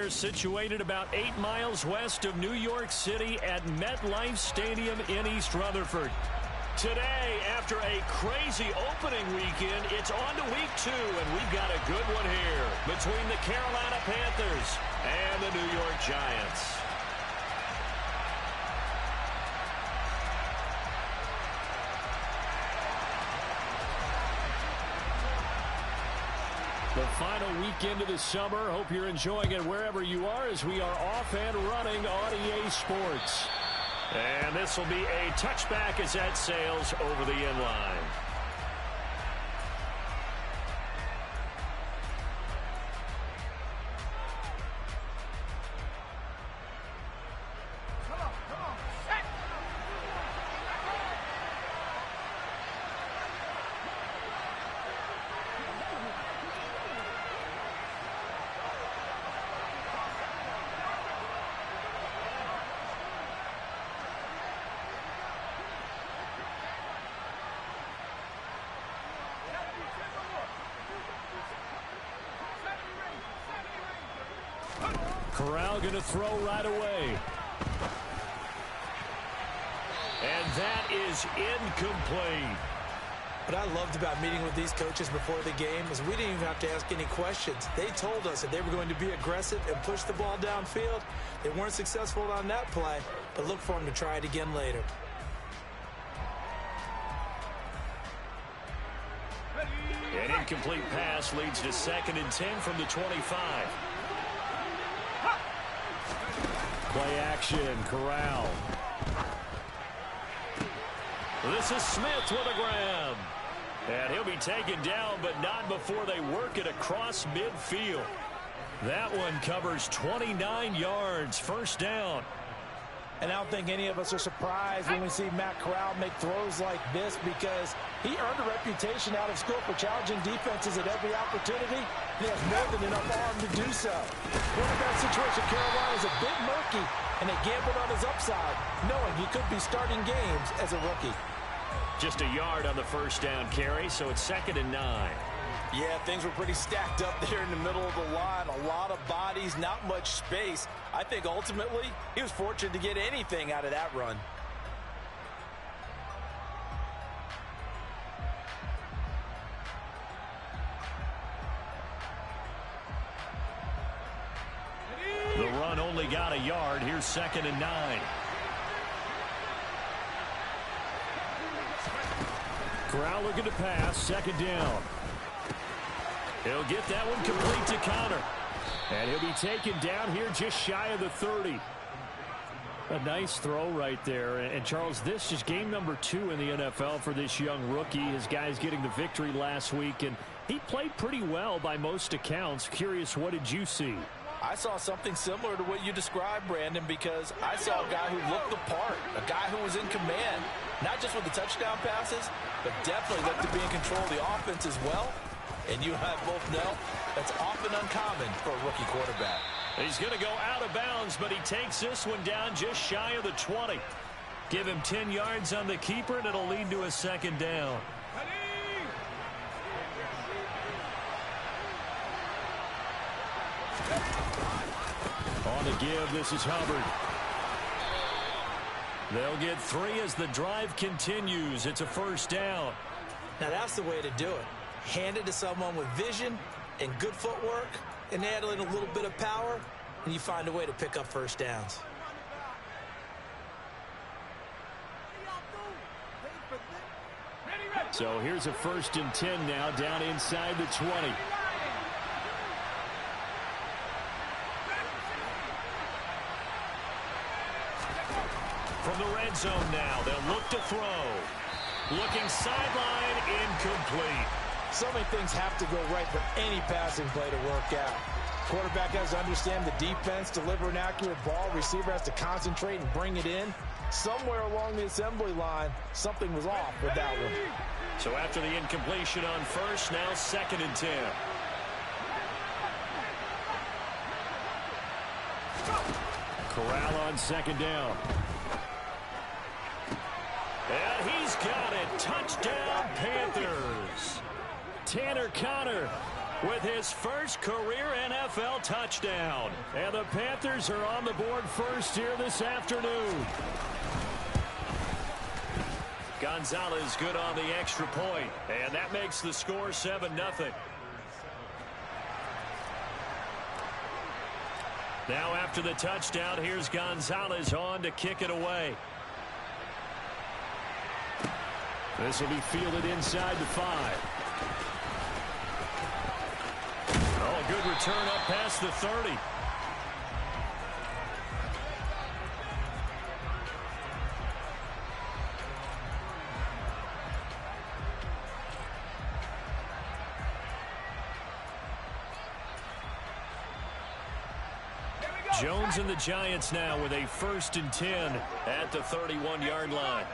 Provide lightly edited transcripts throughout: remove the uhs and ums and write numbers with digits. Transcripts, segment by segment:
They're situated about 8 miles west of New York City at MetLife Stadium in East Rutherford. Today, after a crazy opening weekend, it's on to week 2, and we've got a good one here between the Carolina Panthers and the New York Giants. The final weekend of the summer. Hope you're enjoying it wherever you are as we are off and running on EA Sports. And this will be a touchback as that sails over the end line. Corral going to throw right away. And that is incomplete. What I loved about meeting with these coaches before the game is we didn't even have to ask any questions. They told us that they were going to be aggressive and push the ball downfield. They weren't successful on that play, but look for them to try it again later. An incomplete pass leads to 2nd and 10 from the 25. Play action, Corral. This is Smith with a grab. And he'll be taken down, but not before they work it across midfield. That one covers 29 yards, first down. And I don't think any of us are surprised when we see Matt Corral make throws like this because he earned a reputation out of school for challenging defenses at every opportunity. He has more than enough arm to do so. Quarterback situation, Carolina is a bit murky, and they gambled on his upside, knowing he could be starting games as a rookie. Just a yard on the first down carry, so it's 2nd and 9. Yeah, things were pretty stacked up there in the middle of the line. A lot of bodies, not much space. I think ultimately he was fortunate to get anything out of that run. The run only got a yard. Here's 2nd and 9. Corral looking to pass. 2nd down. He'll get that one complete to Connor. And he'll be taken down here just shy of the 30. A nice throw right there. And Charles, this is game number 2 in the NFL for this young rookie. His guys getting the victory last week, and he played pretty well by most accounts. Curious, what did you see? I saw something similar to what you described, Brandon, because I saw a guy who looked the part, a guy who was in command, not just with the touchdown passes, but definitely looked to be in control of the offense as well. And you and I both know that's often uncommon for a rookie quarterback. He's going to go out of bounds, but he takes this one down just shy of the 20. Give him 10 yards on the keeper, and it'll lead to a 2nd down. On the give, this is Hubbard. They'll get 3 as the drive continues. It's a first down. Now that's the way to do it. Hand it to someone with vision and good footwork and add in a little bit of power, and you find a way to pick up first downs. So here's a 1st and 10 now down inside the 20. From the red zone now, they'll look to throw. Looking sideline, incomplete. So many things have to go right for any passing play to work out. Quarterback has to understand the defense, deliver an accurate ball. Receiver has to concentrate and bring it in. Somewhere along the assembly line, something was off with that one. So after the incompletion on first, now 2nd and 10. Corral on 2nd down. And he's got it. Touchdown, Panthers. Tanner Connor with his first career NFL touchdown. And the Panthers are on the board first here this afternoon. Gonzalez good on the extra point, and that makes the score 7-0. Now after the touchdown, here's Gonzalez on to kick it away. This will be fielded inside the 5. Oh, good return up past the 30. Jones and the Giants now with a 1st and 10 at the 31-yard line.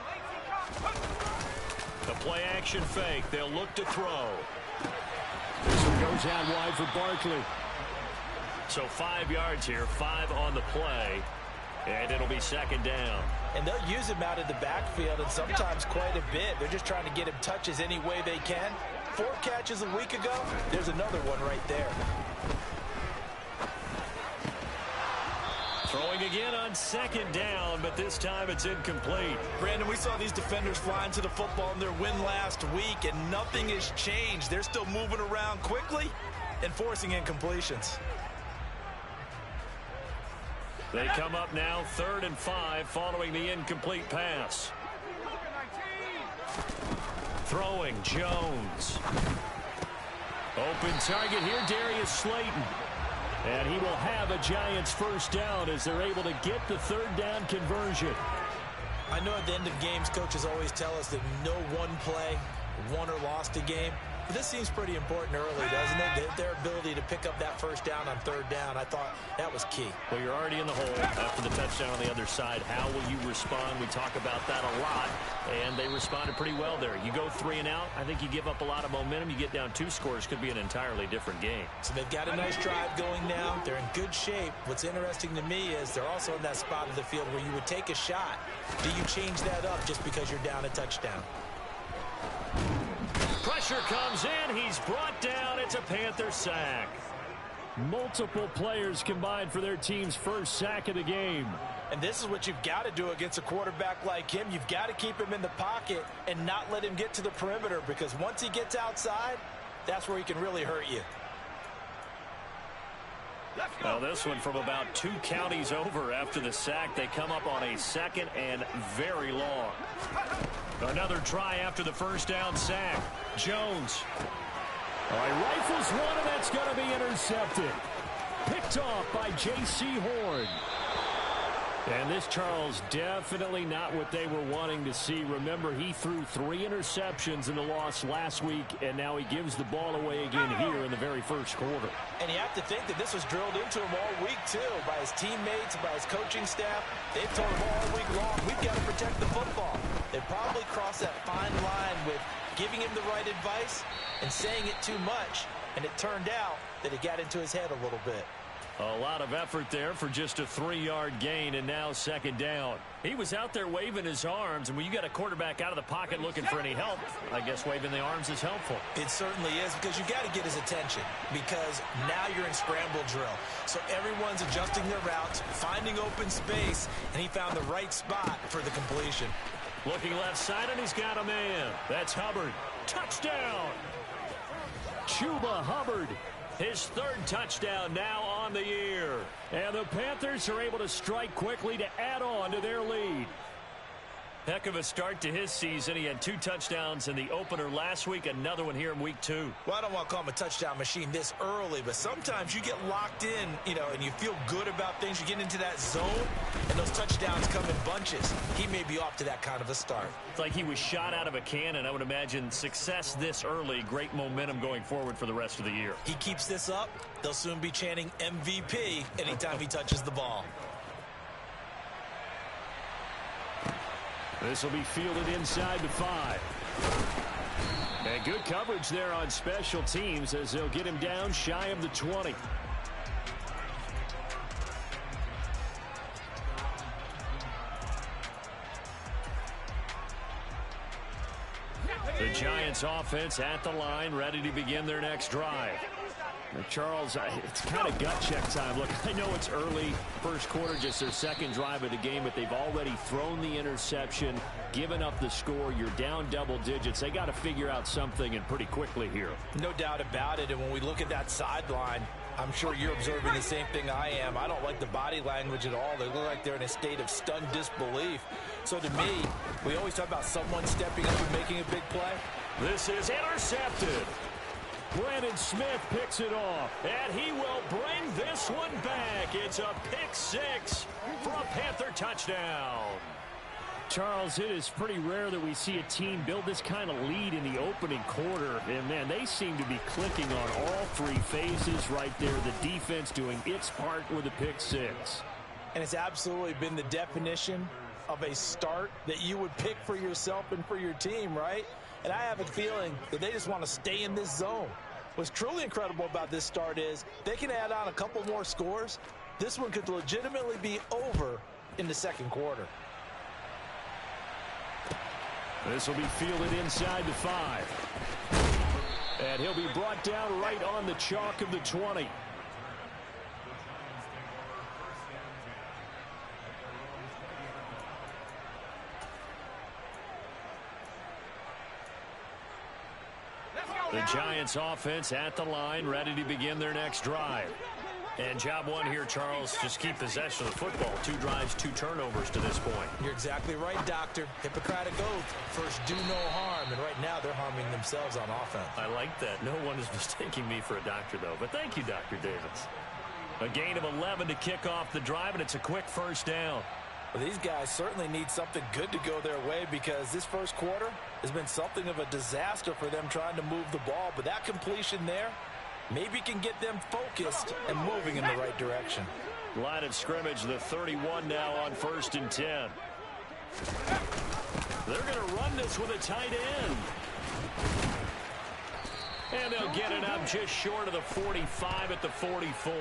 The play action fake. They'll look to throw. This one goes out wide for Barkley. So 5 yards here, 5 on the play, and it'll be 2nd down. And they'll use him out of the backfield, and sometimes quite a bit. They're just trying to get him touches any way they can. 4 catches a week ago. There's another one right there. Throwing again on 2nd down, but this time it's incomplete. Brandon, we saw these defenders flying to the football in their win last week, and nothing has changed. They're still moving around quickly and forcing incompletions. They come up now 3rd and 5 following the incomplete pass. Throwing Jones. Open target here, Darius Slayton. And he will have a Giants 1st down as they're able to get the 3rd down conversion. I know at the end of games, coaches always tell us that no one play won or lost a game. But this seems pretty important early, doesn't it? Their ability to pick up that 1st down on 3rd down, I thought that was key. Well, you're already in the hole after the touchdown on the other side. How will you respond? We talk about that a lot, and they responded pretty well there. You go 3 and out, I think you give up a lot of momentum. You get down 2 scores, could be an entirely different game. So they've got a nice drive going now. They're in good shape. What's interesting to me is they're also in that spot of the field where you would take a shot. Do you change that up just because you're down a touchdown? Pressure comes in. He's brought down. It's a Panther sack. Multiple players combined for their team's 1st sack of the game. And this is what you've got to do against a quarterback like him. You've got to keep him in the pocket and not let him get to the perimeter, because once he gets outside, that's where he can really hurt you. Well, this one from about 2 counties over after the sack. They come up on a 2nd and very long. Another try after the 1st down sack. Jones. All right, rifles one, and that's going to be intercepted. Picked off by J.C. Horn. And this, Charles, definitely not what they were wanting to see. Remember, he threw 3 interceptions in the loss last week, and now he gives the ball away again here in the very 1st quarter. And you have to think that this was drilled into him all week, too, by his teammates, by his coaching staff. They've told him all week long, we've got to protect the football. They probably crossed that fine line with giving him the right advice and saying it too much, and it turned out that it got into his head a little bit. A lot of effort there for just a 3-yard gain, and now 2nd down. He was out there waving his arms, and when you got a quarterback out of the pocket looking for any help, I guess waving the arms is helpful. It certainly is, because you got to get his attention, because now you're in scramble drill. So everyone's adjusting their routes, finding open space, and he found the right spot for the completion. Looking left side, and he's got a man. That's Hubbard. Touchdown! Chuba Hubbard. His 3rd touchdown now on the year. And the Panthers are able to strike quickly to add on to their lead. Heck of a start to his season. He had 2 touchdowns in the opener last week, another one here in week 2. Well, I don't want to call him a touchdown machine this early, but sometimes you get locked in, and you feel good about things. You get into that zone, and those touchdowns come in bunches. He may be off to that kind of a start. It's like he was shot out of a cannon. I would imagine success this early, great momentum going forward for the rest of the year. He keeps this up, they'll soon be chanting MVP anytime he touches the ball. This will be fielded inside the 5. And good coverage there on special teams as they'll get him down shy of the 20. The Giants offense at the line, ready to begin their next drive. Charles, it's kind of gut check time. Look, I know it's early, first quarter, just their second drive of the game, but they've already thrown the interception, given up the score. You're down double digits. They got to figure out something, and pretty quickly here. No doubt about it, and when we look at that sideline, I'm sure you're observing the same thing I am. I don't like the body language at all. They look like they're in a state of stunned disbelief. So to me, we always talk about someone stepping up and making a big play. This is intercepted. Brandon Smith picks it off, and he will bring this one back. It's a pick six for a Panther touchdown. Charles, it is pretty rare that we see a team build this kind of lead in the opening quarter. And, man, they seem to be clicking on all three phases right there. The defense doing its part with a pick six. And it's absolutely been the definition of a start that you would pick for yourself and for your team, right? And I have a feeling that they just want to stay in this zone. What's truly incredible about this start is they can add on a couple more scores. This one could legitimately be over in the second quarter. This will be fielded inside the 5. And he'll be brought down right on the chalk of the 20. The Giants offense at the line, ready to begin their next drive. And job one here, Charles, just keep possession of the football. 2 drives, 2 turnovers to this point. You're exactly right, Doctor. Hippocratic oath. First, do no harm. And right now, they're harming themselves on offense. I like that. No one is mistaking me for a doctor, though. But thank you, Dr. Davis. A gain of 11 to kick off the drive, and it's a quick first down. Well, these guys certainly need something good to go their way because this first quarter has been something of a disaster for them trying to move the ball. But that completion there maybe can get them focused and moving in the right direction. Line of scrimmage, the 31 now on 1st and 10. They're going to run this with a tight end. And they'll get it up just short of the 45 at the 44.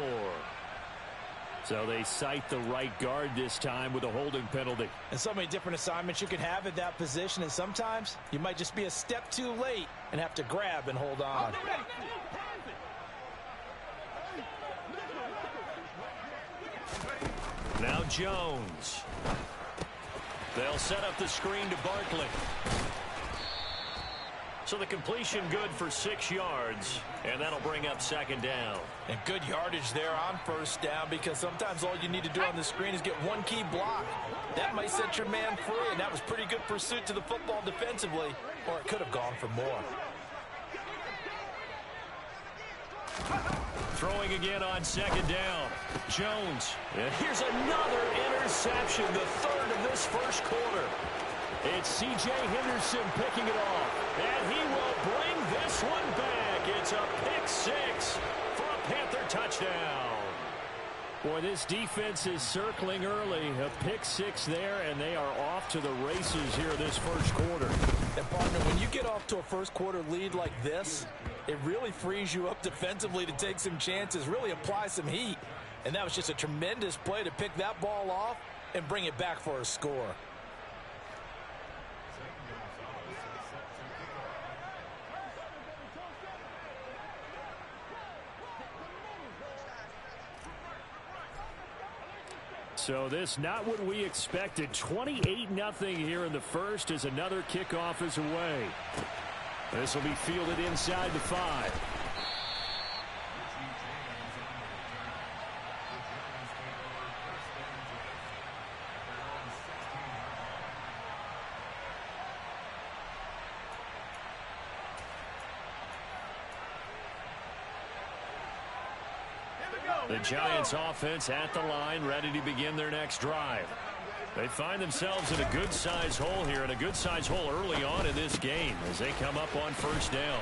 So they cite the right guard this time with a holding penalty. And so many different assignments you can have at that position, and sometimes you might just be a step too late and have to grab and hold on. Now Jones. They'll set up the screen to Barkley. So the completion good for 6 yards, and that'll bring up 2nd down. And good yardage there on 1st down because sometimes all you need to do on the screen is get one key block. That might set your man free, and that was pretty good pursuit to the football defensively, or it could have gone for more. Throwing again on 2nd down. Jones. And here's another interception, the 3rd of this first quarter. It's C.J. Henderson picking it off, and he will bring this one back. It's a pick 6 for a Panther touchdown. Boy, this defense is circling early. A pick 6 there, and they are off to the races here this first quarter. And, partner, when you get off to a first quarter lead like this, it really frees you up defensively to take some chances, really apply some heat. And that was just a tremendous play to pick that ball off and bring it back for a score. So this not what we expected. 28-0 here in the first as another kickoff is away. This will be fielded inside the 5. The Giants offense at the line, ready to begin their next drive. They find themselves in a good-sized hole here, and a good-sized hole early on in this game as they come up on 1st down.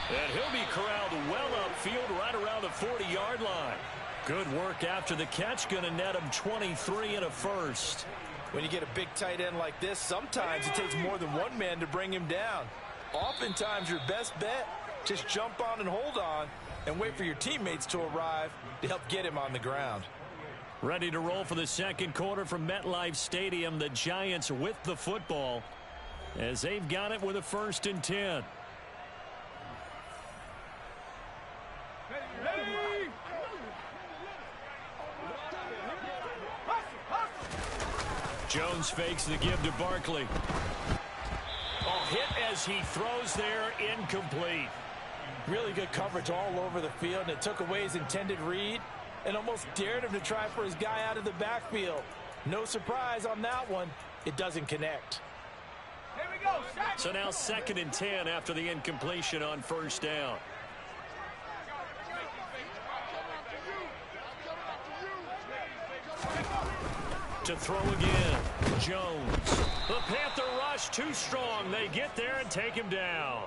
And he'll be corralled well upfield right around the 40-yard line. Good work after the catch, going to net him 23 and a first. When you get a big tight end like this, sometimes it takes more than one man to bring him down. Oftentimes, your best bet, just jump on and hold on and wait for your teammates to arrive to help get him on the ground. Ready to roll for the second quarter from MetLife Stadium. The Giants with the football as they've got it with a 1st and 10. Jones fakes the give to Barkley. Oh, hit as he throws there, incomplete. Really good coverage all over the field, and it took away his intended read and almost dared him to try for his guy out of the backfield. No surprise on that one. It doesn't connect. Here we go. So now 2nd and 10 after the incompletion on 1st down. To throw again, Jones. The Panther rush too strong. They get there and take him down.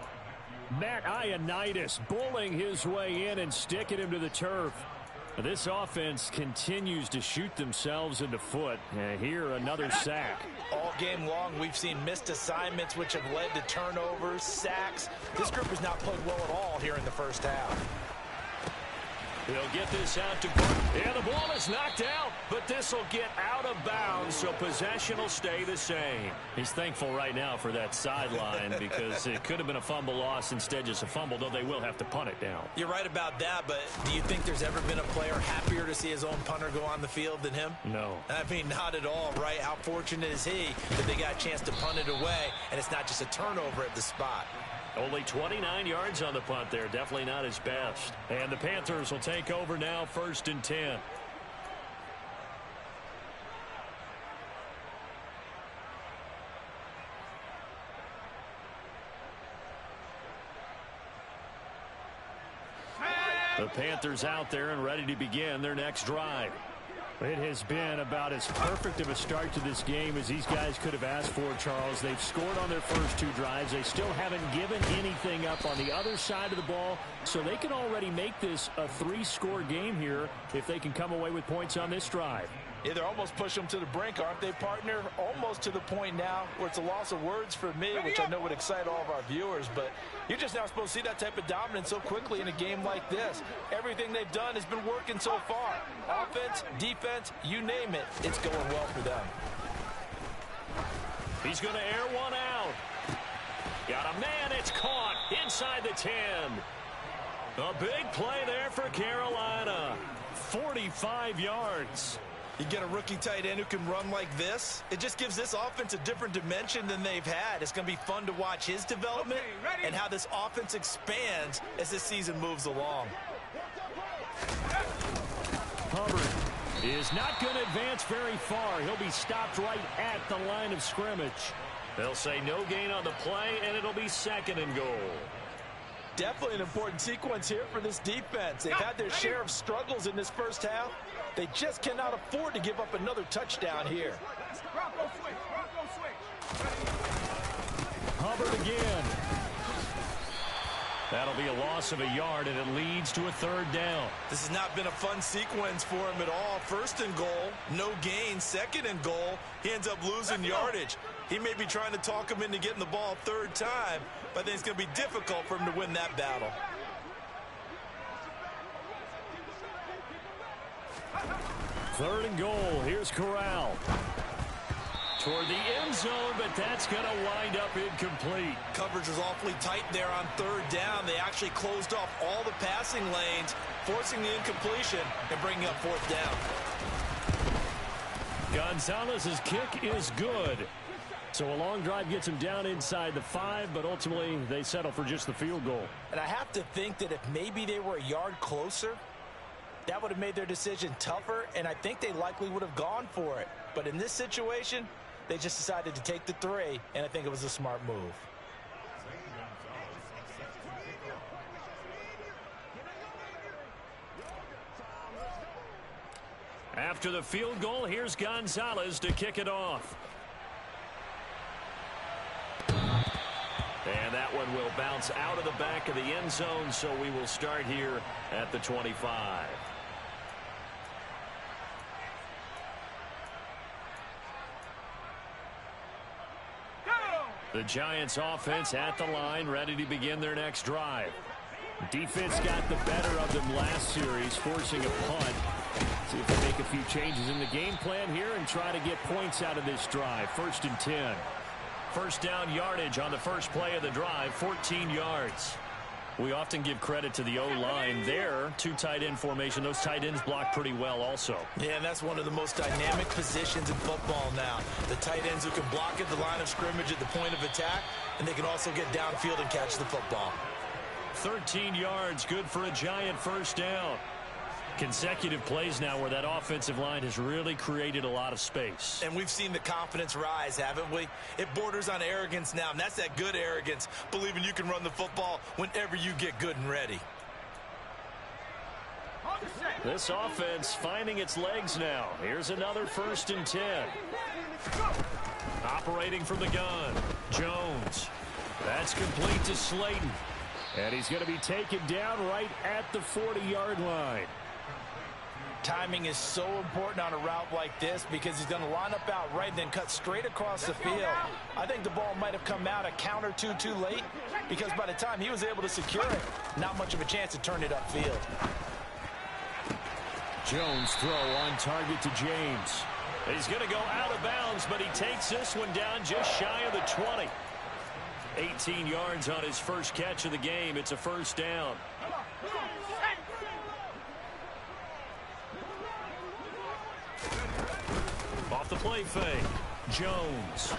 Matt Ioannidis bullying his way in and sticking him to the turf. This offense continues to shoot themselves in the foot. And here, another sack. All game long, we've seen missed assignments, which have led to turnovers, sacks. This group has not played well at all here in the first half. He'll get this out to Burke. And the ball is knocked out, but this will get out of bounds, so possession will stay the same. He's thankful right now for that sideline because it could have been a fumble loss, instead just a fumble, though they will have to punt it down. You're right about that, but do you think there's ever been a player happier to see his own punter go on the field than him? No. I mean, not at all, right? How fortunate is he that they got a chance to punt it away, and it's not just a turnover at the spot. Only 29 yards on the punt there. Definitely not his best. And the Panthers will take over now, 1st and 10. The Panthers out there and ready to begin their next drive. It has been about as perfect of a start to this game as these guys could have asked for, Charles. They've scored on their first 2 drives. They still haven't given anything up on the other side of the ball, so they can already make this a 3-score game here if they can come away with points on this drive. Yeah, they're almost pushing them to the brink, aren't they, partner? Almost to the point now where it's a loss of words for me, which I know would excite all of our viewers, but you're just not supposed to see that type of dominance so quickly in a game like this. Everything they've done has been working so far. Offense, defense, you name it, it's going well for them. He's going to air one out. Got a man, it's caught inside the 10. A big play there for Carolina. 45 yards. You get a rookie tight end who can run like this, it just gives this offense a different dimension than they've had. It's going to be fun to watch his development and how this offense expands as this season moves along. Hubbard is not going to advance very far. He'll be stopped right at the line of scrimmage. They'll say no gain on the play, and it'll be 2nd and goal. Definitely an important sequence here for this defense. They've had their share of struggles in this first half. They just cannot afford to give up another touchdown here. Hubbard again. That'll be a loss of a yard, and it leads to a 3rd down. This has not been a fun sequence for him at all. 1st and goal, no gain. 2nd and goal, he ends up losing yardage. He may be trying to talk him into getting the ball 3rd time, but I think it's going to be difficult for him to win that battle. 3rd and goal. Here's Corral. Toward the end zone, but that's going to wind up incomplete. Coverage was awfully tight there on 3rd down. They actually closed off all the passing lanes, forcing the incompletion and bringing up 4th down. Gonzalez's kick is good. So a long drive gets him down inside the 5, but ultimately they settle for just the field goal. And I have to think that if maybe they were a yard closer, that would have made their decision tougher, and I think they likely would have gone for it. But in this situation, they just decided to take the 3, and I think it was a smart move. After the field goal, here's Gonzalez to kick it off. And that one will bounce out of the back of the end zone, so we will start here at the 25. The Giants offense at the line, ready to begin their next drive. Defense got the better of them last series, forcing a punt. See if they make a few changes in the game plan here and try to get points out of this drive. 1st and 10. 1st down yardage on the first play of the drive, 14 yards. We often give credit to the O-line there. Two tight end formation. Those tight ends block pretty well also. Yeah, and that's one of the most dynamic positions in football now. The tight ends who can block at the line of scrimmage at the point of attack, and they can also get downfield and catch the football. 13 yards, good for a giant first down. Consecutive plays now where that offensive line has really created a lot of space. And we've seen the confidence rise, haven't we? It borders on arrogance now, and that's that good arrogance, believing you can run the football whenever you get good and ready. This offense finding its legs now. Here's another 1st and 10. Operating from the gun, Jones. That's complete to Slayton. And he's going to be taken down right at the 40-yard line. Timing is so important on a route like this because he's going to line up out right and then cut straight across the field. I think the ball might have come out a count or two too late because by the time he was able to secure it, not much of a chance to turn it upfield. Jones throw on target to James. He's going to go out of bounds, but he takes this one down just shy of the 20. 18 yards on his first catch of the game. It's a first down. Off the play fake. Jones.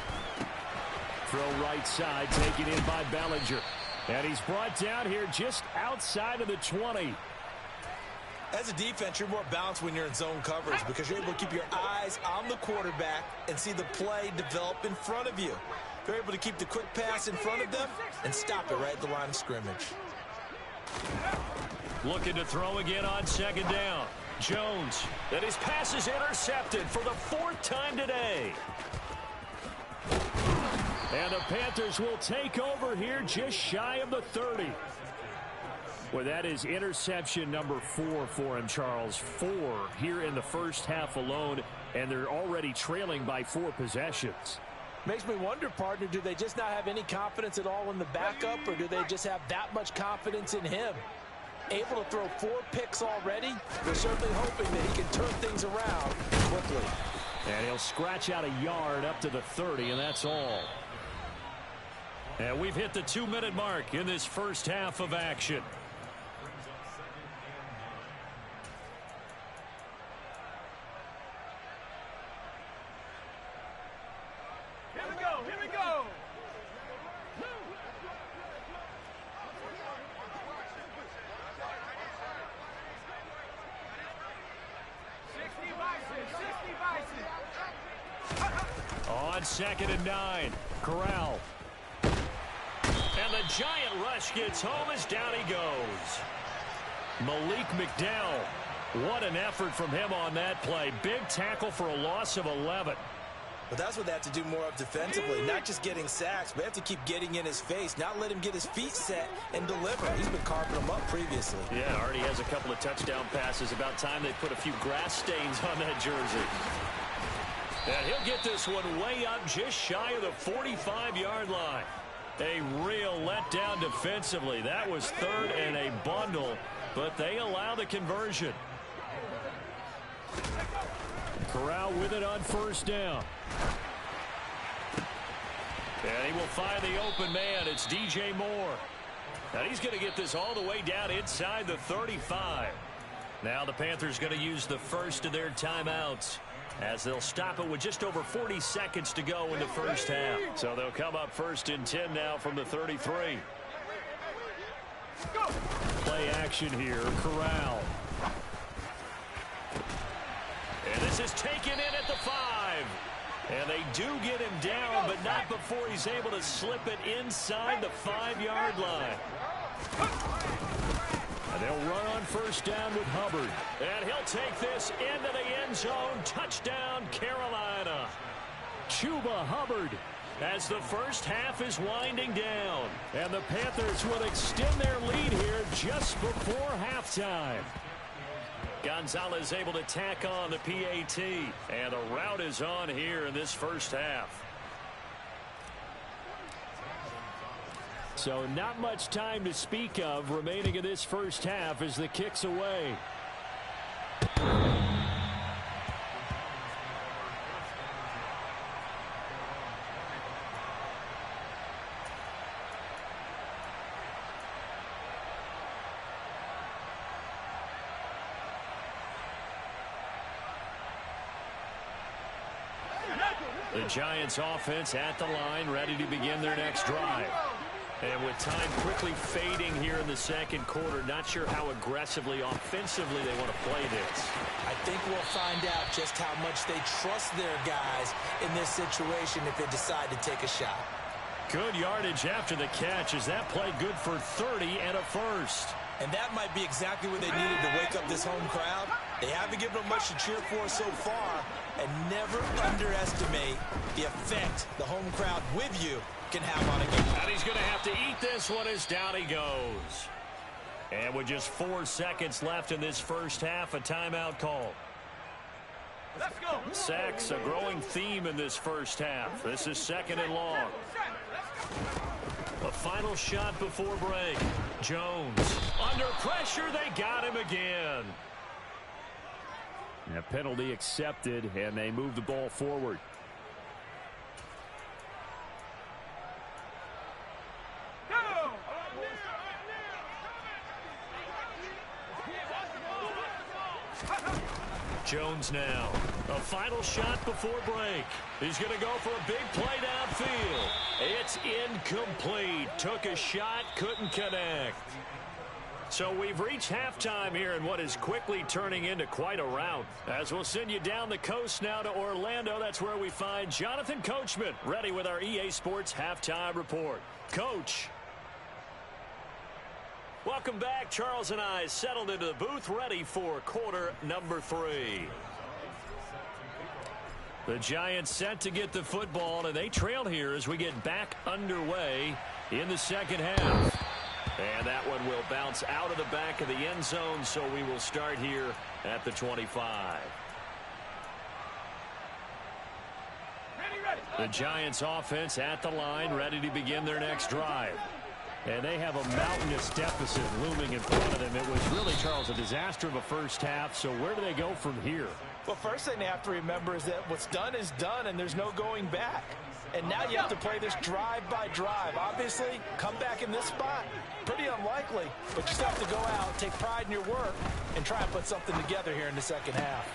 Throw right side, taken in by Bellinger. And he's brought down here just outside of the 20. As a defense, you're more balanced when you're in zone coverage because you're able to keep your eyes on the quarterback and see the play develop in front of you. You're able to keep the quick pass in front of them and stop it right at the line of scrimmage. Looking to throw again on 2nd down. Jones. And his pass is intercepted for the 4th time today. And the Panthers will take over here just shy of the 30. Well, that is interception number 4 for him, Charles. 4 here in the first half alone, and they're already trailing by 4 possessions. Makes me wonder, partner, do they just not have any confidence at all in the backup, or do they just have that much confidence in him? Able to throw 4 picks already, they're certainly hoping that he can turn things around quickly. And he'll scratch out a yard up to the 30, and that's all. And we've hit the 2-minute mark in this first half of action. Here we go. 2nd and 9. Corral. And the giant rush gets home as down he goes. Malik McDowell. What an effort from him on that play. Big tackle for a loss of 11. But that's what they have to do more of defensively, not just getting sacks, but they have to keep getting in his face, not let him get his feet set and deliver. He's been carving them up previously. Yeah, already has a couple of touchdown passes. About time they put a few grass stains on that jersey. And he'll get this one way up just shy of the 45-yard line. A real letdown defensively. That was 3rd and a bundle, but they allow the conversion. Corral with it on 1st down. And he will find the open man. It's DJ Moore. And he's going to get this all the way down inside the 35. Now the Panthers going to use the first of their timeouts as they'll stop it with just over 40 seconds to go in the first half. So they'll come up 1st and 10 now from the 33. Play action here. Corral. And this is taken in at the 5. And they do get him down, but not before he's able to slip it inside the 5-yard line. And they'll run on 1st down with Hubbard. And he'll take this into the end zone. Touchdown, Carolina. Chuba Hubbard as the first half is winding down. And the Panthers will extend their lead here just before halftime. Gonzalez able to tack on the PAT. And the route is on here in this first half. So not much time to speak of remaining in this first half as the kick's away. The Giants offense at the line, ready to begin their next drive. And with time quickly fading here in the second quarter, not sure how aggressively, offensively they want to play this. I think we'll find out just how much they trust their guys in this situation if they decide to take a shot. Good yardage after the catch. Is that play good for 30 and a first? And that might be exactly what they needed to wake up this home crowd. They haven't given them much to cheer for so far, and never underestimate the effect the home crowd with you can have on a game. And he's going to have to eat this one as down he goes. And with just 4 seconds left in this first half, a timeout call. Let's go. Sacks, a growing theme in this first half. This is second and long. A final shot before break. Jones under pressure. They got him again. And a penalty accepted, and they move the ball forward. Go. Jones now. A final shot before break. He's going to go for a big play downfield. It's incomplete. Took a shot, couldn't connect. So we've reached halftime here in what is quickly turning into quite a rout. As we'll send you down the coast now to Orlando. That's where we find Jonathan Coachman ready with our EA Sports Halftime Report. Coach. Welcome back. Charles and I settled into the booth ready for quarter number 3. The Giants set to get the football, and they trail here as we get back underway in the second half. And that one will bounce out of the back of the end zone, so we will start here at the 25. The Giants offense at the line, ready to begin their next drive. And they have a mountainous deficit looming in front of them. It was really, Charles, a disaster of a first half. So where do they go from here? Well, first thing they have to remember is that what's done is done, and there's no going back. And now you have to play this drive by drive. Obviously, come back in this spot, pretty unlikely. But you still have to go out, take pride in your work, and try and put something together here in the second half.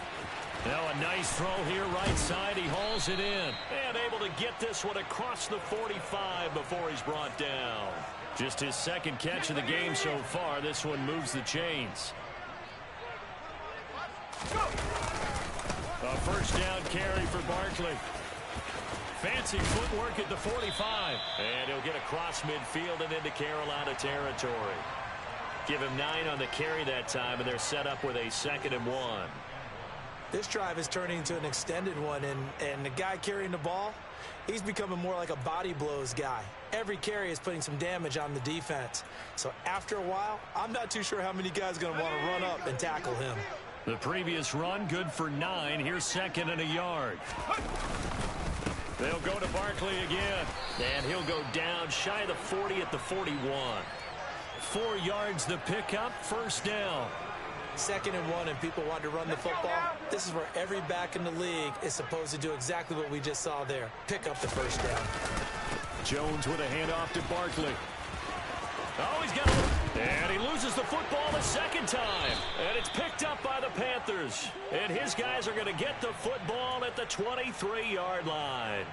Now a nice throw here right side. He hauls it in. And able to get this one across the 45 before he's brought down. Just his second catch of the game so far. This one moves the chains. A first down carry for Barkley. Fancy footwork at the 45. And he'll get across midfield and into Carolina territory. Give him 9 on the carry that time, and they're set up with a 2nd and 1. This drive is turning into an extended one, and the guy carrying the ball, he's becoming more like a body blows guy. Every carry is putting some damage on the defense. So after a while, I'm not too sure how many guys are going to want to run up and tackle him. The previous run, good for 9. Here's 2nd and a yard. They'll go to Barkley again, and he'll go down shy of the 40 at the 41. 4 yards the pickup, first down. 2nd and 1, and people want to run the football. This is where every back in the league is supposed to do exactly what we just saw there. Pick up the first down. Jones with a handoff to Barkley. Oh, he's got it. And he loses the football a second time. And it's picked up by the Panthers. And his guys are going to get the football at the 23-yard line.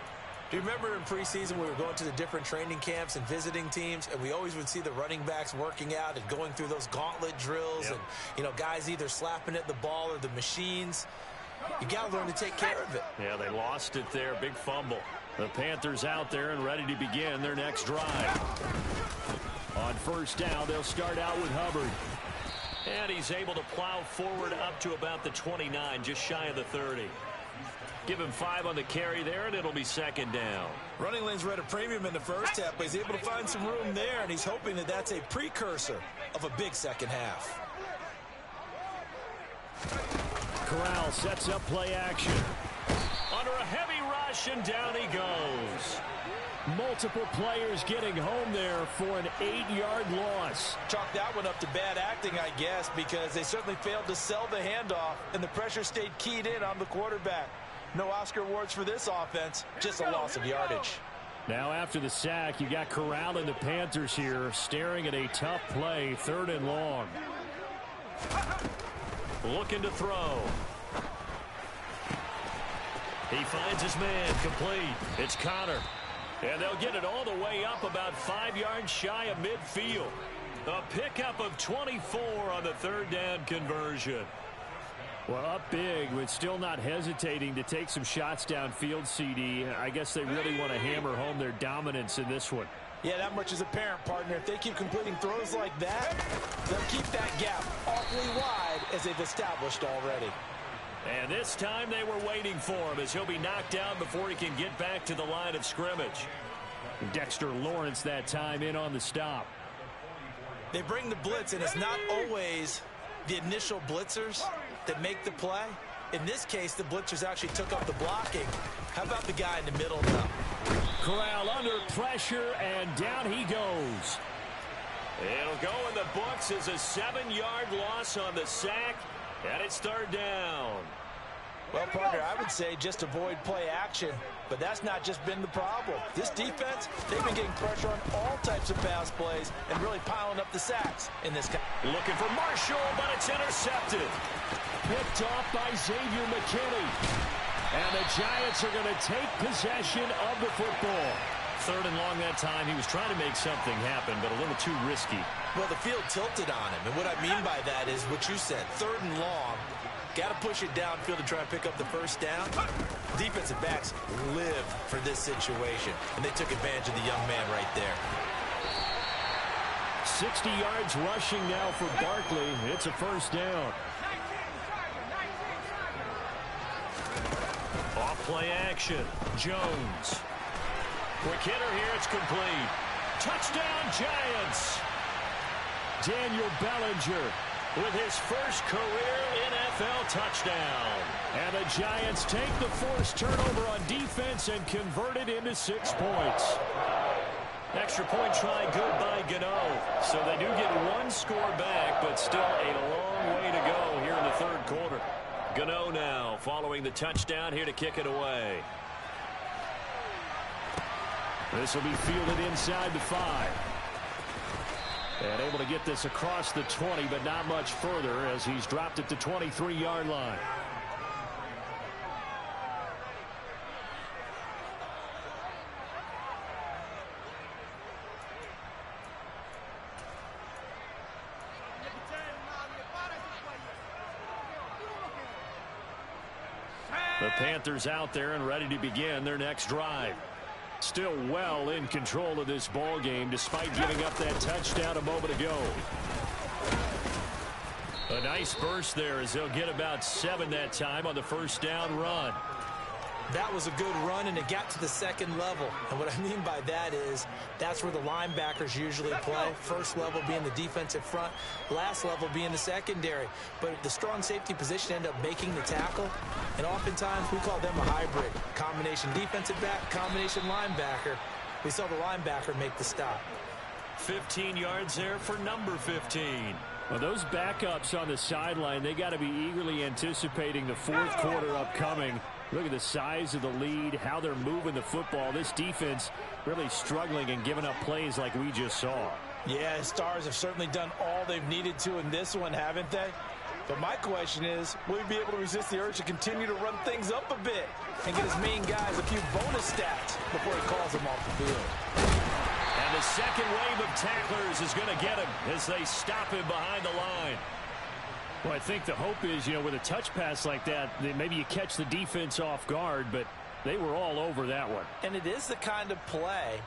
Do you remember in preseason we were going to the different training camps and visiting teams, and we always would see the running backs working out and going through those gauntlet drills, and, you know, guys either slapping at the ball or the machines. You got to learn to take care of it. Yeah, they lost it there. Big fumble. The Panthers out there and ready to begin their next drive. On first down, they'll start out with Hubbard. And he's able to plow forward up to about the 29, just shy of the 30. Give him 5 on the carry there, and it'll be 2nd down. Running lanes were at a premium in the first half, but he's able to find some room there, and he's hoping that that's a precursor of a big second half. Corral sets up play action. Under a heavy rush, and down he goes. Multiple players getting home there for an 8-yard loss. Chalk that one up to bad acting, I guess, because they certainly failed to sell the handoff, and the pressure stayed keyed in on the quarterback. No Oscar awards for this offense, just a loss of yardage. Now after the sack, you got Corral and the Panthers here staring at a tough play, 3rd and long. Looking to throw. He finds his man, complete. It's Connor. And they'll get it all the way up about 5 yards shy of midfield. A pickup of 24 on the third down conversion. Well, up big, but still not hesitating to take some shots downfield, CD. I guess they really want to hammer home their dominance in this one. Yeah, that much is apparent, partner. If they keep completing throws like that, they'll keep that gap awfully wide as they've established already. And this time they were waiting for him as he'll be knocked down before he can get back to the line of scrimmage. Dexter Lawrence that time in on the stop. They bring the blitz, and it's not always the initial blitzers that make the play. In this case, the blitzers actually took up the blocking. How about the guy in the middle now? Corral under pressure, and down he goes. It'll go in the books as a 7-yard loss on the sack, and it's third down. Well, partner, I would say just avoid play action, but that's not just been the problem. This defense, they've been getting pressure on all types of pass plays and really piling up the sacks in this game. Looking for Marshall, but it's intercepted. Picked off by Xavier McKinney. And the Giants are going to take possession of the football. Third and long that time. He was trying to make something happen, but a little too risky. Well, the field tilted on him, and what I mean by that is what you said, third and long. Got to push it downfield to try and pick up the first down. Defensive backs live for this situation, and they took advantage of the young man right there. 60 yards rushing now for Barkley. It's a first down. Off play action. Jones. Quick hitter here. It's complete. Touchdown, Giants. Daniel Bellinger with his first career NFL touchdown. And the Giants take the forced turnover on defense and convert it into 6 points. Extra point try good by Gano. So they do get one score back, but still a long way to go here in the third quarter. Gano now following the touchdown here to kick it away. This will be fielded inside the 5. And able to get this across the 20, but not much further as he's dropped it to 23-yard line. The Panthers out there and ready to begin their next drive. Still well in control of this ball game despite giving up that touchdown a moment ago. A nice burst there as they'll get about 7 that time on the first down run. That was a good run, and it got to the second level. And what I mean by that is that's where the linebackers usually play. First level being the defensive front, last level being the secondary. But the strong safety position ended up making the tackle. And oftentimes we call them a hybrid. Combination defensive back, combination linebacker. We saw the linebacker make the stop. 15 yards there for number 15. Well, those backups on the sideline, they got to be eagerly anticipating the fourth quarter upcoming. Look at the size of the lead, how they're moving the football. This defense really struggling and giving up plays like we just saw. Yeah, Stars have certainly done all they've needed to in this one, haven't they? But my question is, will he be able to resist the urge to continue to run things up a bit and get his main guys a few bonus stats before he calls them off the field? And the second wave of tacklers is going to get him as they stop him behind the line. Well, I think the hope is, with a touch pass like that, maybe you catch the defense off guard, but they were all over that one. And it is the kind of play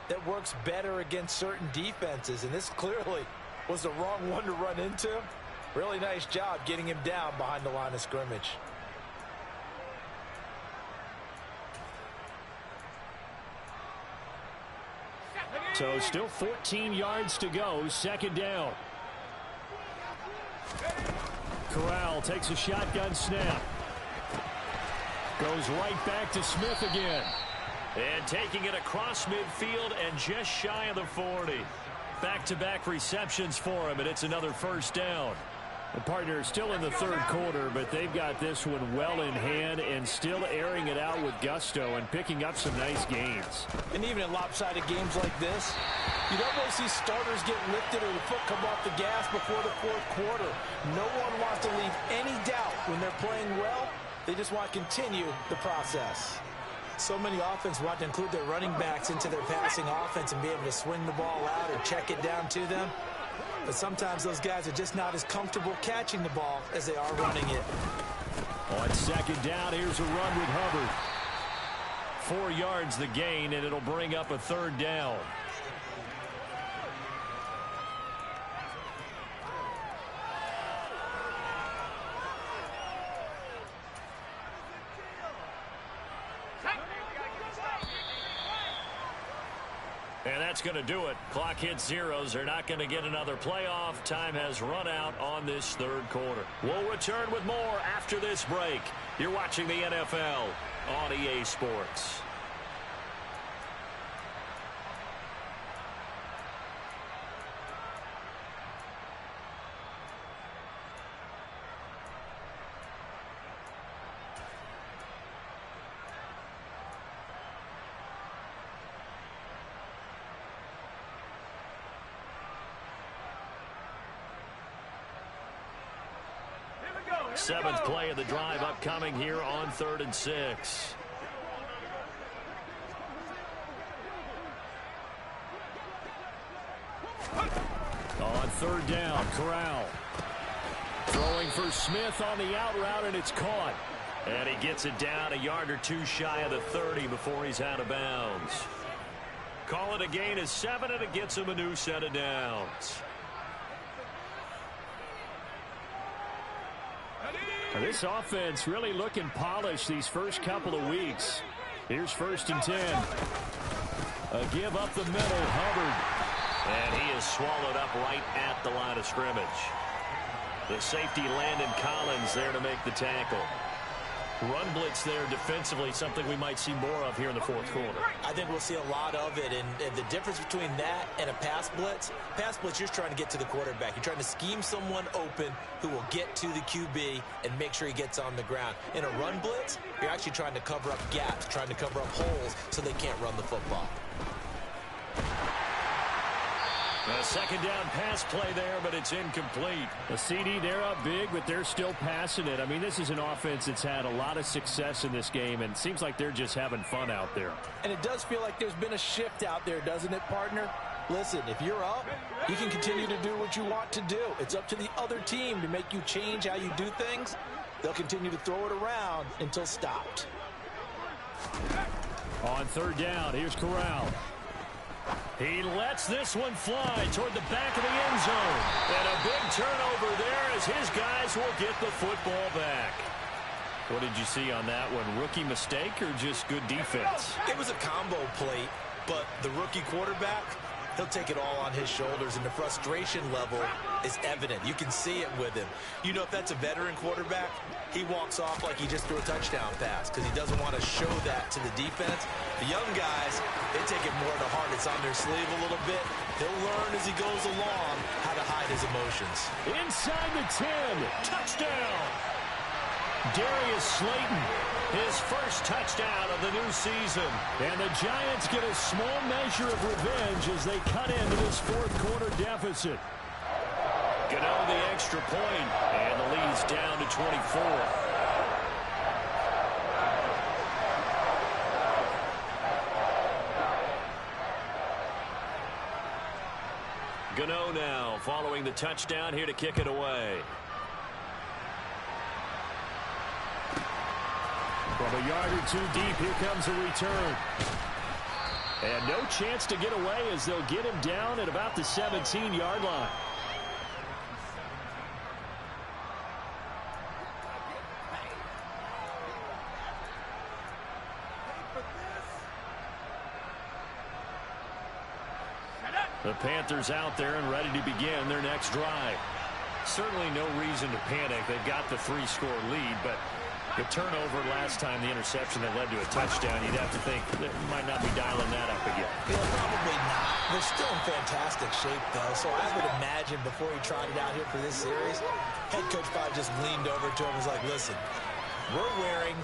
that works better against certain defenses, and this clearly was the wrong one to run into. Really nice job getting him down behind the line of scrimmage. So still 14 yards to go, second down. Corral takes a shotgun snap. Goes right back to Smith again. And taking it across midfield and just shy of the 40. Back-to-back receptions for him, and it's another first down. The partner still in the third quarter, but they've got this one well in hand and still airing it out with gusto and picking up some nice gains. And even in lopsided games like this, you don't really see starters get lifted or the foot come off the gas before the fourth quarter. No one wants to leave any doubt when they're playing well They just want to continue the process. So many offenses want to include their running backs into their passing offense and be able to swing the ball out or check it down to them. But sometimes those guys are just not as comfortable catching the ball as they are running it. On second down, here's a run with Hubbard. 4 yards the gain, and it'll bring up a third down. And that's going to do it. Clock hits zeros. They're not going to get another playoff. Time has run out on this third quarter. We'll return with more after this break. You're watching the NFL on EA Sports. Seventh play of the drive upcoming here on 3rd and 6. On 3rd down, Corral. Throwing for Smith on the out route, and it's caught. And he gets it down a yard or two shy of the 30 before he's out of bounds. Call it a gain of 7, and it gets him a new set of downs. This offense really looking polished these first couple of weeks. Here's 1st and 10. A give up the middle, Hubbard. And he is swallowed up right at the line of scrimmage. The safety, Landon Collins, there to make the tackle. Run blitz there defensively, something we might see more of here in the 4th quarter. I think we'll see a lot of it, and the difference between that and a pass blitz, you're just trying to get to the quarterback. You're trying to scheme someone open who will get to the QB and make sure he gets on the ground. In a run blitz, you're actually trying to cover up gaps, trying to cover up holes so they can't run the football. A second down pass play there, but it's incomplete. The CD, they're up big, but they're still passing it. I mean, this is an offense that's had a lot of success in this game, and it seems like they're just having fun out there. And it does feel like there's been a shift out there, doesn't it, partner? Listen, if you're up, you can continue to do what you want to do. It's up to the other team to make you change how you do things. They'll continue to throw it around until stopped. On 3rd down, here's Corral. He lets this one fly toward the back of the end zone. And a big turnover there as his guys will get the football back. What did you see on that one? Rookie mistake or just good defense? It was a combo plate, but the rookie quarterback, he'll take it all on his shoulders, and the frustration level is evident. You can see it with him. You know, if that's a veteran quarterback, he walks off like he just threw a touchdown pass because he doesn't want to show that to the defense. The young guys, they take it more to heart. It's on their sleeve a little bit. He'll learn as he goes along how to hide his emotions. Inside the 10. Touchdown. Darius Slayton, his first touchdown of the new season. And the Giants get a small measure of revenge as they cut into this 4th quarter deficit. Gano the extra point, and the lead's down to 24. Gano now following the touchdown here to kick it away. From a yard or two deep, here comes a return. And no chance to get away as they'll get him down at about the 17-yard line. The Panthers out there and ready to begin their next drive. Certainly no reason to panic. They've got the 3-score lead, but the turnover last time, the interception that led to a touchdown, you'd have to think they might not be dialing that up again. Yeah, probably not. They're still in fantastic shape, though, so I would imagine before he trotted out here for this series, head coach probably just leaned over to him and was like, listen, we're wearing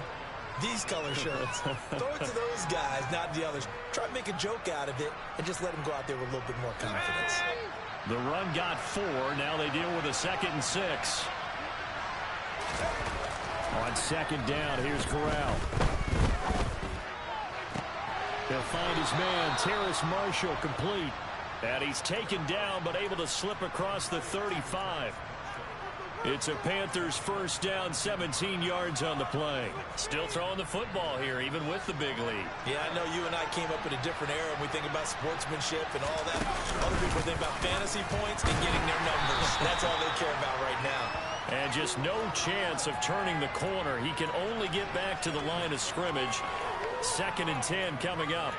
these color shirts. Throw it to those guys, not the others. Try to make a joke out of it and just let them go out there with a little bit more confidence. The run got 4. Now they deal with a 2nd and 6. On second down, here's Corral. He'll find his man, Terrace Marshall, complete. And he's taken down, but able to slip across the 35. It's a Panthers first down, 17 yards on the play. Still throwing the football here, even with the big lead. Yeah, I know you and I came up in a different era, and we think about sportsmanship and all that. Other people think about fantasy points and getting their numbers. That's all they care about right now. And just no chance of turning the corner. He can only get back to the line of scrimmage. 2nd and 10 coming up.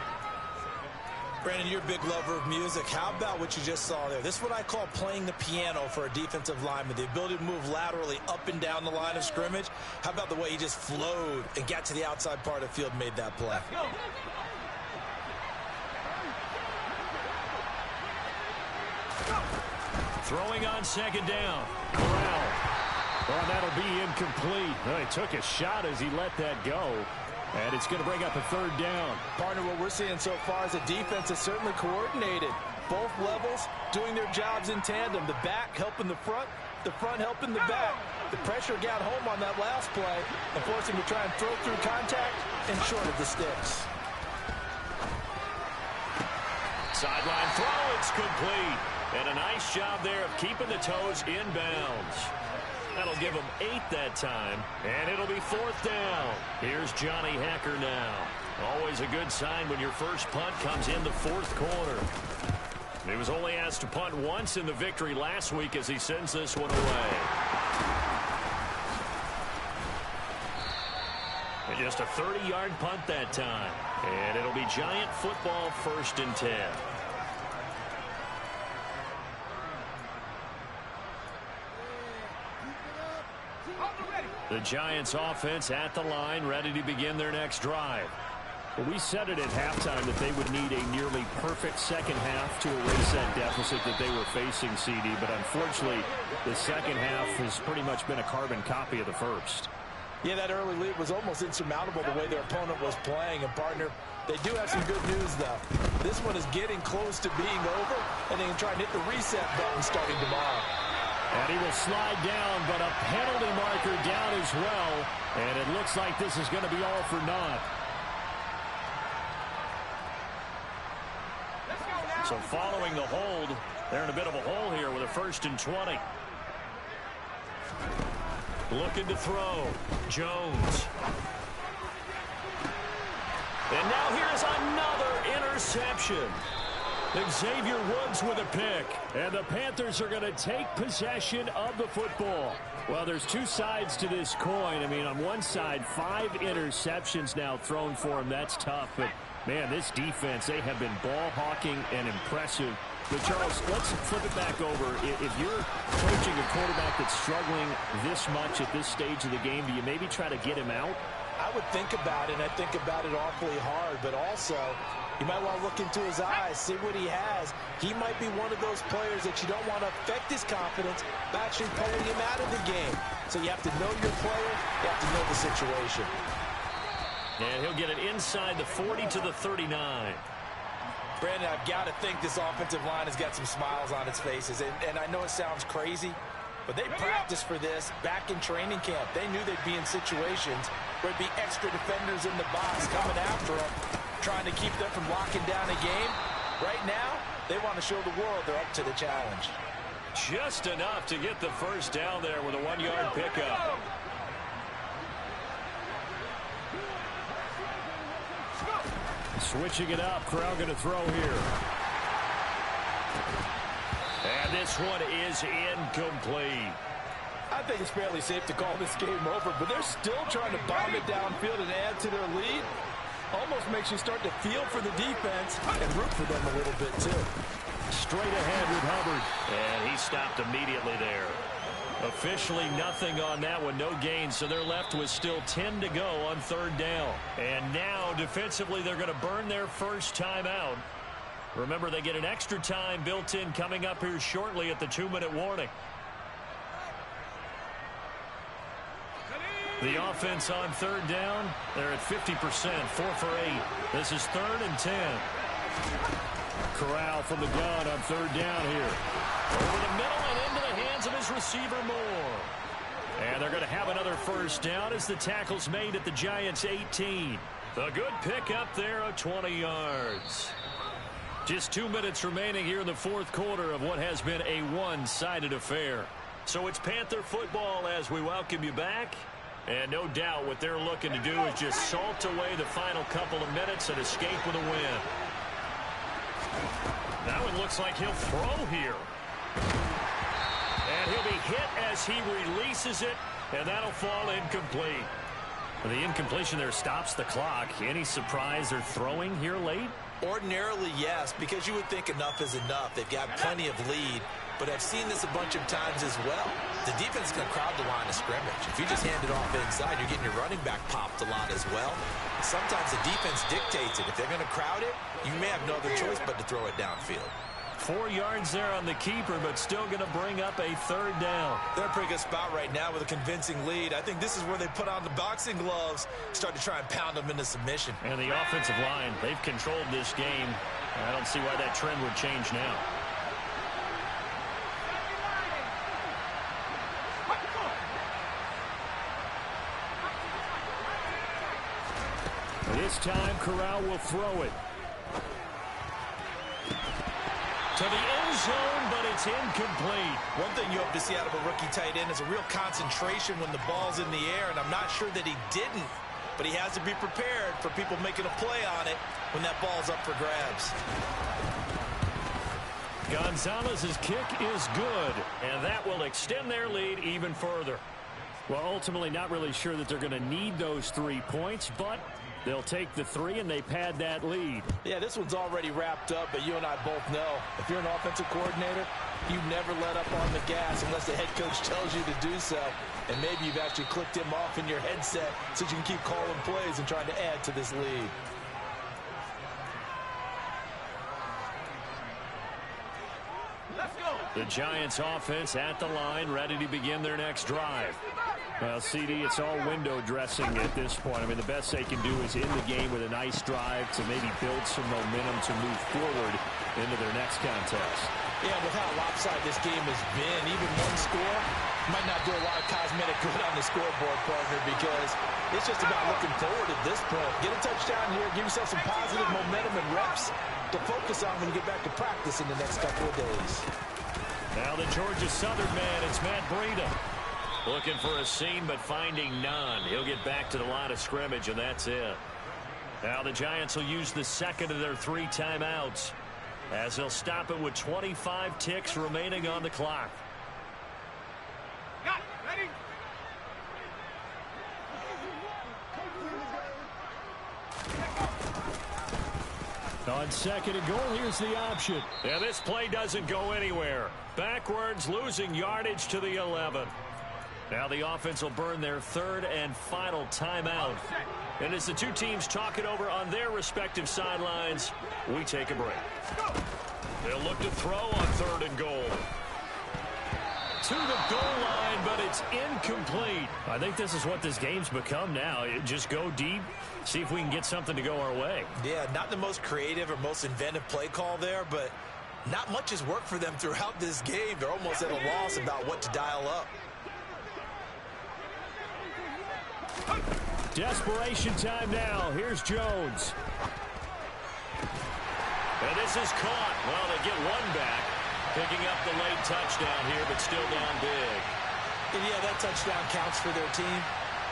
Brandon, you're a big lover of music. How about what you just saw there? This is what I call playing the piano for a defensive lineman. The ability to move laterally up and down the line of scrimmage. How about the way he just flowed and got to the outside part of the field and made that play? Throwing on second down. Corral. Oh, that'll be incomplete. Well, he took a shot as he let that go. And it's going to bring up a 3rd down. Partner, what we're seeing so far is the defense is certainly coordinated. Both levels doing their jobs in tandem. The back helping the front helping the back. The pressure got home on that last play and forced him to try and throw through contact and short of the sticks. Sideline throw, it's complete. And a nice job there of keeping the toes in bounds. That'll give him 8 that time, and it'll be 4th down. Here's Johnny Hacker now. Always a good sign when your first punt comes in the 4th quarter. He was only asked to punt once in the victory last week as he sends this one away. And just a 30-yard punt that time. And it'll be Giant football, 1st and 10. The Giants offense at the line, ready to begin their next drive. Well, we said it at halftime that they would need a nearly perfect second half to erase that deficit that they were facing, CD. But unfortunately, the second half has pretty much been a carbon copy of the first. Yeah, that early lead was almost insurmountable the way their opponent was playing. And, partner, they do have some good news, though. This one is getting close to being over, and they can try and hit the reset button starting tomorrow. And he will slide down, but a penalty marker down as well. And it looks like this is going to be all for naught. So following the hold, they're in a bit of a hole here with a 1st and 20. Looking to throw. Jones. And now here's another interception. Xavier Woods with a pick. And the Panthers are going to take possession of the football. Well, there's 2 sides to this coin. I mean, on one side, 5 interceptions now thrown for him. That's tough. But, man, this defense, they have been ball hawking and impressive. But, Charles, let's flip it back over. If you're coaching a quarterback that's struggling this much at this stage of the game, do you maybe try to get him out? I would think about it, and I think about it awfully hard. But also, you might want to look into his eyes, see what he has. He might be one of those players that you don't want to affect his confidence by actually pulling him out of the game. So you have to know your player. You have to know the situation. And he'll get it inside the 40 to the 39. Brandon, I've got to think this offensive line has got some smiles on its faces. And I know it sounds crazy, but they practiced for this back in training camp. They knew they'd be in situations where it'd be extra defenders in the box coming after them, trying to keep them from locking down a game. Right now, they want to show the world they're up to the challenge. Just enough to get the first down there with a 1-yard pickup. Switching it up, Corral going to throw here. And this one is incomplete. I think it's fairly safe to call this game over, but they're still trying to bomb it downfield and add to their lead. Almost makes you start to feel for the defense and root for them a little bit, too. Straight ahead with Hubbard. And he stopped immediately there. Officially nothing on that one, no gain, so they're left with still 10 to go on 3rd down. And now, defensively, they're going to burn their first time out. Remember, they get an extra time built in coming up here shortly at the 2-minute warning. The offense on 3rd down, they're at 50%, 4 for 8. This is 3rd and 10. Corral from the gun on 3rd down here. Over the middle and into the hands of his receiver Moore. And they're going to have another first down as the tackle's made at the Giants' 18. A good pickup there of 20 yards. Just 2 minutes remaining here in the fourth quarter of what has been a one-sided affair. So it's Panther football as we welcome you back. And no doubt what they're looking to do is just salt away the final couple of minutes and escape with a win. That one looks like he'll throw here. And he'll be hit as he releases it, and that'll fall incomplete. The incompletion there stops the clock. Any surprise they're throwing here late? Ordinarily, yes, because you would think enough is enough. They've got plenty of lead, but I've seen this a bunch of times as well. The defense is going to crowd the line of scrimmage. If you just hand it off inside, you're getting your running back popped a lot as well. Sometimes the defense dictates it. If they're going to crowd it, you may have no other choice but to throw it downfield. 4 yards there on the keeper, but still going to bring up a third down. They're in a pretty good spot right now with a convincing lead. I think this is where they put on the boxing gloves, start to try and pound them into submission. And the offensive line, they've controlled this game. I don't see why that trend would change now. This time, Corral will throw it. To the end zone, but it's incomplete. One thing you hope to see out of a rookie tight end is a real concentration when the ball's in the air, and I'm not sure that he didn't, but he has to be prepared for people making a play on it when that ball's up for grabs. Gonzalez's kick is good, and that will extend their lead even further. Well, ultimately not really sure that they're going to need those 3 points, but they'll take the 3 and they pad that lead. Yeah, this one's already wrapped up, but you and I both know if you're an offensive coordinator, you never let up on the gas unless the head coach tells you to do so. And maybe you've actually clicked him off in your headset so you can keep calling plays and trying to add to this lead. Let's go. The Giants offense at the line, ready to begin their next drive. Well, CD, it's all window dressing at this point. I mean, the best they can do is end the game with a nice drive to maybe build some momentum to move forward into their next contest. Yeah, with how lopsided this game has been, even one score might not do a lot of cosmetic good on the scoreboard, partner, because it's just about looking forward at this point. Get a touchdown here, give yourself some positive momentum and reps to focus on when you get back to practice in the next couple of days. Now the Georgia Southern man, it's Matt Breida. Looking for a seam, but finding none. He'll get back to the line of scrimmage, and that's it. Now the Giants will use the second of their 3 timeouts as they'll stop it with 25 ticks remaining on the clock. Got it. Ready? On second and goal, here's the option. And this play doesn't go anywhere. Backwards, losing yardage to the 11. Now the offense will burn their 3rd and final timeout. And as the two teams talk it over on their respective sidelines, we take a break. They'll look to throw on 3rd and goal. To the goal line, but it's incomplete. I think this is what this game's become now. Just go deep, see if we can get something to go our way. Yeah, not the most creative or most inventive play call there, but not much has worked for them throughout this game. They're almost at a loss about what to dial up. Desperation time now. Here's Jones. And this is caught. Well, they get one back. Picking up the late touchdown here, but still down big. And yeah, that touchdown counts for their team,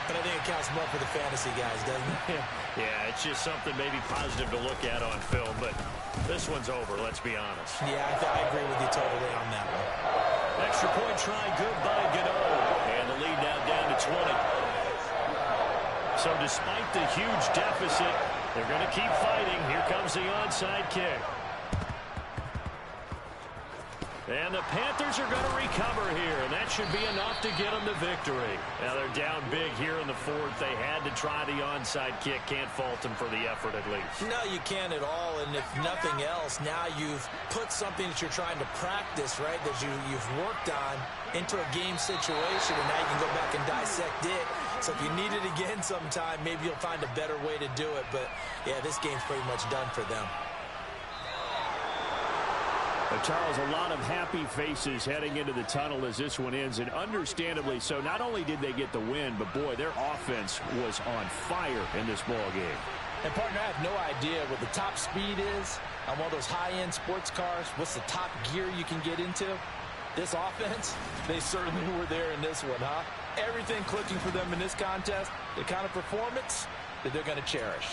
but I think it counts more for the fantasy guys, doesn't it? Yeah, it's just something maybe positive to look at on film, but this one's over, let's be honest. Yeah, I agree with you totally on that one. Extra point try, good by Gano. And the lead now down to 20. So despite the huge deficit, they're going to keep fighting. Here comes the onside kick. And the Panthers are going to recover here, and that should be enough to get them the victory. Now they're down big here in the 4th. They had to try the onside kick. Can't fault them for the effort at least. No, you can't at all, and if nothing else, now you've put something that you're trying to practice, right, that you've worked on into a game situation, and now you can go back and dissect it. So if you need it again sometime, maybe you'll find a better way to do it. But, yeah, this game's pretty much done for them. Charles, a lot of happy faces heading into the tunnel as this one ends, and understandably so. Not only did they get the win, but, boy, their offense was on fire in this ball game. And, partner, I have no idea what the top speed is on one of those high-end sports cars. What's the top gear you can get into? This offense, they certainly were there in this one, huh? Everything clicking for them in this contest, the kind of performance that they're going to cherish.